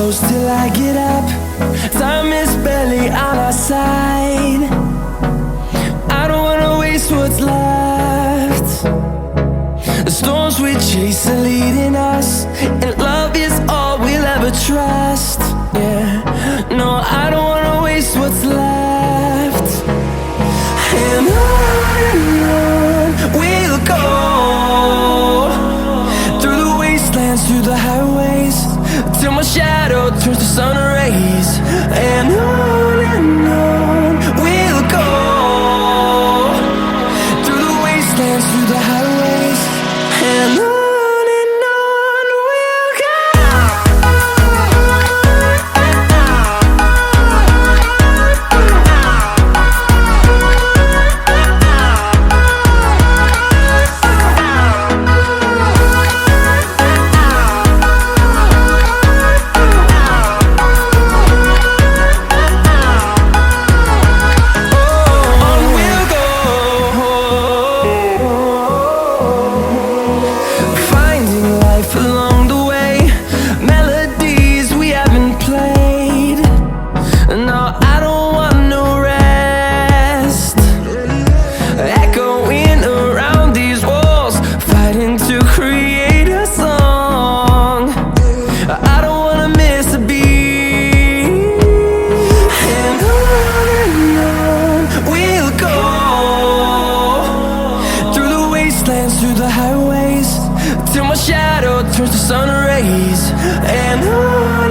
close till I get up. Time is barely on our side. I don't wanna waste what's left. The storms we chase are leading us, and love is all we'll ever trust. Yeah, no, I don't wanna waste what's left. And on we'll go, through the wastelands, through the highways, till my shadow turns to sun rays. And on we'll go, through the wastelands, through the highways, and on we'll go. Through the highways, till my shadow turns to sun rays. And on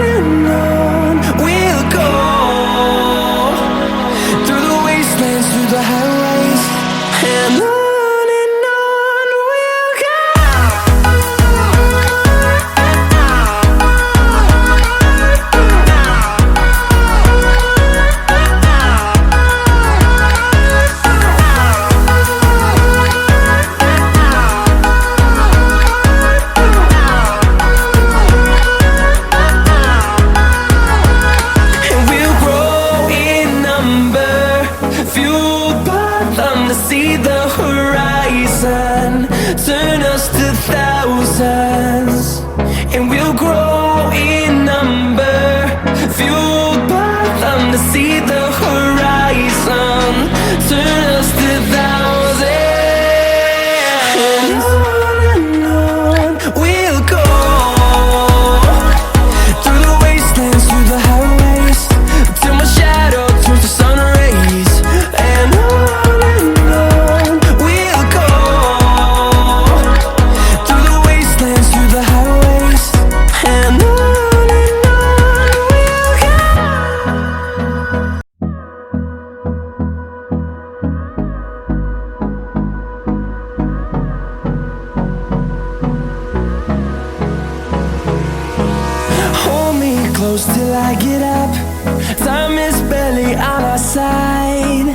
we'll go, through the wastelands, through the highways, and on we'll go. See the horizon turn us to thousands, and we'll grow in number, fueled by them. To see the horizon turn us to thousands, and on we'll go, through the wastelands, through the highways, till my shadow turns to sun rays. And close till I get up. Time is barely on our side.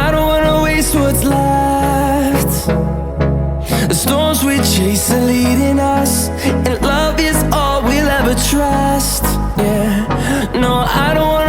I don't wanna waste what's left. The storms we chase are leading us, and love is all we'll ever trust. Yeah, no, I don't wanna